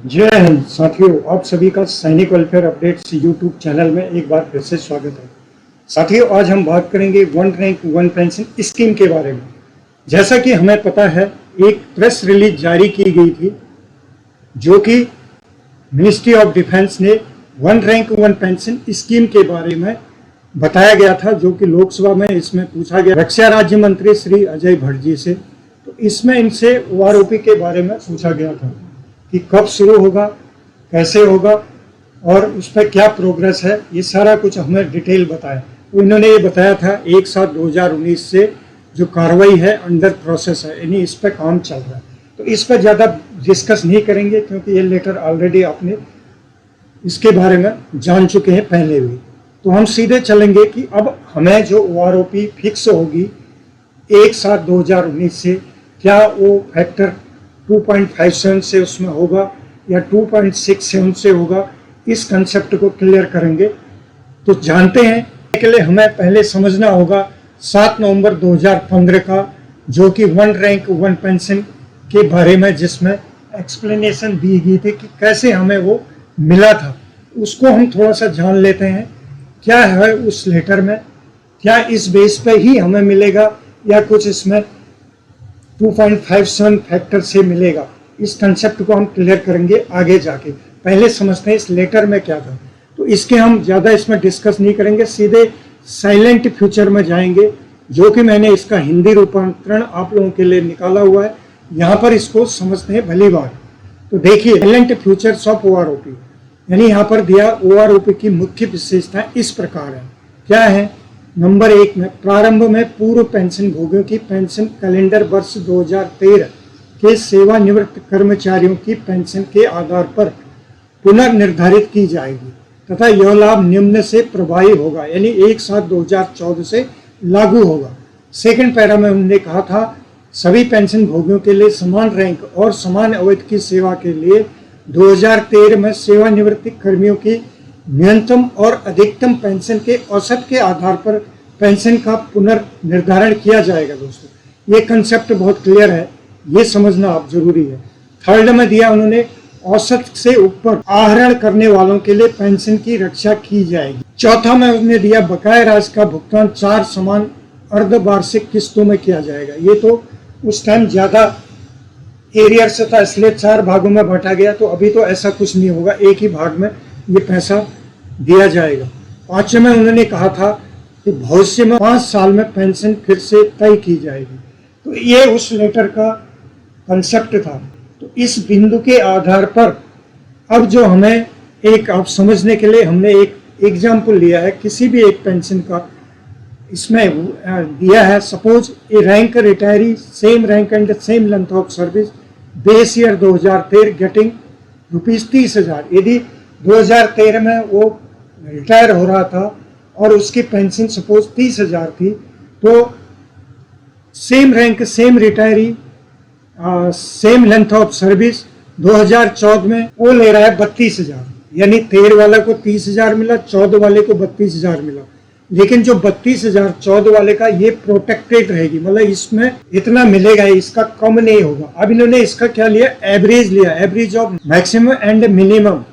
जय हिंद साथियों, आप सभी का सैनिक वेलफेयर अपडेट्स यूट्यूब चैनल में एक बार फिर से स्वागत है। साथियों, आज हम बात करेंगे one rank one pension scheme के बारे में। जैसा कि हमें पता है, एक प्रेस रिलीज जारी की गई थी जो कि मिनिस्ट्री ऑफ डिफेंस ने one rank one pension scheme के बारे में बताया गया था, जो कि लोकसभा में इसमें पूछा गया रक्षा राज्य मंत्री श्री अजय भट्ट जी से। तो इसमें इनसे ओआरओपी के बारे में पूछा गया था कि कब शुरू होगा, कैसे होगा और उस पर क्या प्रोग्रेस है, ये सारा कुछ हमें डिटेल बताया। उन्होंने ये बताया था 1/7/2019 से जो कार्रवाई है अंडर प्रोसेस है, यानी इस पर काम चल रहा है। तो इस पर ज़्यादा डिस्कस नहीं करेंगे क्योंकि ये लेटर ऑलरेडी आपने इसके बारे में जान चुके हैं पहले भी। तो हम सीधे चलेंगे कि अब हमें जो ओआरओपी फिक्स होगी 1/7/2019 से, क्या वो फैक्टर 2.57 से उसमें होगा या 2.67 से होगा, इस कंसेप्ट को क्लियर करेंगे। तो जानते हैं के लिए हमें पहले समझना होगा 7 नवंबर 2015 का जो कि वन रैंक वन पेंशन के बारे में, जिसमें एक्सप्लेनेशन दी गई थी कि कैसे हमें वो मिला था, उसको हम थोड़ा सा जान लेते हैं। क्या है उस लेटर में, क्या इस बेस पे ही हमें मिलेगा या कुछ इसमें 2.57 फैक्टर से मिलेगा, इस कंसेप्ट को हम क्लियर करेंगे आगे जाके। पहले समझते हैं इस लेटर में क्या था। तो इसके हम ज़्यादा इसमें डिस्कस नहीं करेंगे, सीधे साइलेंट फ्यूचर में जाएंगे, जो कि मैंने इसका हिंदी रूपांतरण आप लोगों के लिए निकाला हुआ है। यहाँ पर इसको समझते हैं भली बात। तो देखिए, साइलेंट फ्यूचर्स ऑफ ओआरओपी, यानी यहाँ पर दिया ओआरओपी की मुख्य विशेषताएं इस प्रकार है। क्या है? नंबर 1 में प्रारंभ में पूर्व पेंशन भोगियों की पेंशन कैलेंडर वर्ष 2013 के सेवानिवृत्त कर्मचारियों की पेंशन के आधार पर पुनर्निर्धारित की जाएगी तथा यह लाभ निम्न से प्रभावी होगा, यानी 1/7/2014 से लागू होगा। सेकंड पैरा में उन्होंने कहा था सभी पेंशन भोगियों के लिए समान रैंक और समान अवधि की सेवा के लिए 2013 में सेवानिवृत्त कर्मियों की न्यूनतम और अधिकतम पेंशन के औसत के आधार पर पेंशन का पुनर्निर्धारण किया जाएगा। दोस्तों, ये कंसेप्ट बहुत क्लियर है, ये समझना आप जरूरी है। थर्ड में दिया उन्होंने औसत से ऊपर आहरण करने वालों के लिए पेंशन की रक्षा की जाएगी। चौथा में उन्होंने दिया बकाया राशि का भुगतान 4 समान अर्धवार्षिक किस्तों में किया जाएगा। ये तो उस टाइम ज्यादा एरियर से था, इसलिए 4 भागों में बांटा गया। तो अभी तो ऐसा कुछ नहीं होगा, एक ही भाग में ये पैसा दिया जाएगा। पांचवें में उन्होंने कहा था कि भविष्य में 5 साल में पेंशन फिर से तय की जाएगी। तो ये उस लेटर का कंसेप्ट था। तो इस बिंदु के आधार पर अब जो हमें एक आप समझने के लिए हमने एक एग्जाम्पल लिया है किसी भी एक पेंशन का, इसमें दिया है suppose A rank retiree same rank and same length of service base year 2013 getting ₹30,000। यदि 2013 में वो रिटायर हो रहा था और उसकी पेंशन सपोज 30,000 थी, तो same rank same retiree same length of service 2014 में वो ले रहा है 32,000, यानी 13 वाले को 30,000 मिला, 14 वाले को 32,000 मिला। लेकिन जो 32,000 14 वाले का ये प्रोटेक्टेड रहेगी, मतलब इसमें इतना मिलेगा, इसका कम नहीं होगा। अब इन्होंने इसका क्या लिया, एवरेज लिया, average of maximum and minimum.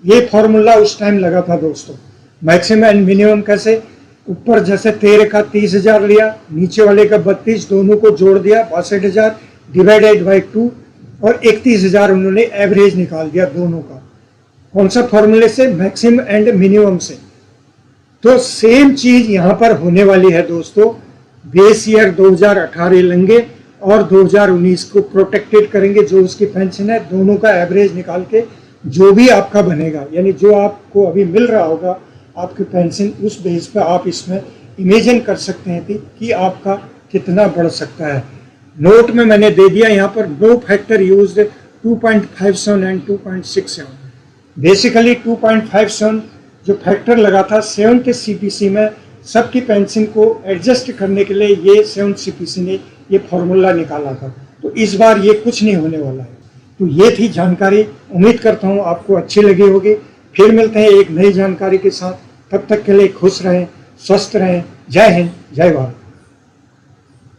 ये फॉर्मूला उस टाइम लगा था दोस्तों। मैक्सिमम एंड मिनिमम कैसे, ऊपर जैसे 13 का 30,000 लिया, नीचे वाले का 32, दोनों को जोड़ दिया 62,000 डिवाइडेड बाई 2 और 31,000 उन्होंने एवरेज निकाल दिया दोनों का। कौन सा फॉर्मूले से, मैक्सिमम एंड मिनिमम से। तो सेम चीज यहां पर होने वाली है दोस्तों। बेस ईयर 2018 लेंगे और 2019 को प्रोटेक्टेड करेंगे, जो उसकी पेंशन है दोनों का एवरेज निकाल के जो भी आपका बनेगा, यानी जो आपको अभी मिल रहा होगा आपकी पेंशन, उस बेस पर आप इसमें इमेजिन कर सकते हैं कि आपका कितना बढ़ सकता है। नोट में मैंने दे दिया यहाँ पर no factor used 2.57 and 2.67। Basically 2.57 जो फैक्टर लगा था 7th CPC में सबकी पेंशन को एडजस्ट करने के लिए, ये 7th CPC ने ये फॉर्मूला निकाला था। तो इस बार ये कुछ नहीं होने वाला है। तो ये थी जानकारी, उम्मीद करता हूँ आपको अच्छी लगी होगी। फिर मिलते हैं एक नई जानकारी के साथ, तब तक के लिए खुश रहें, स्वस्थ रहें। जय हिंद, जय भारत।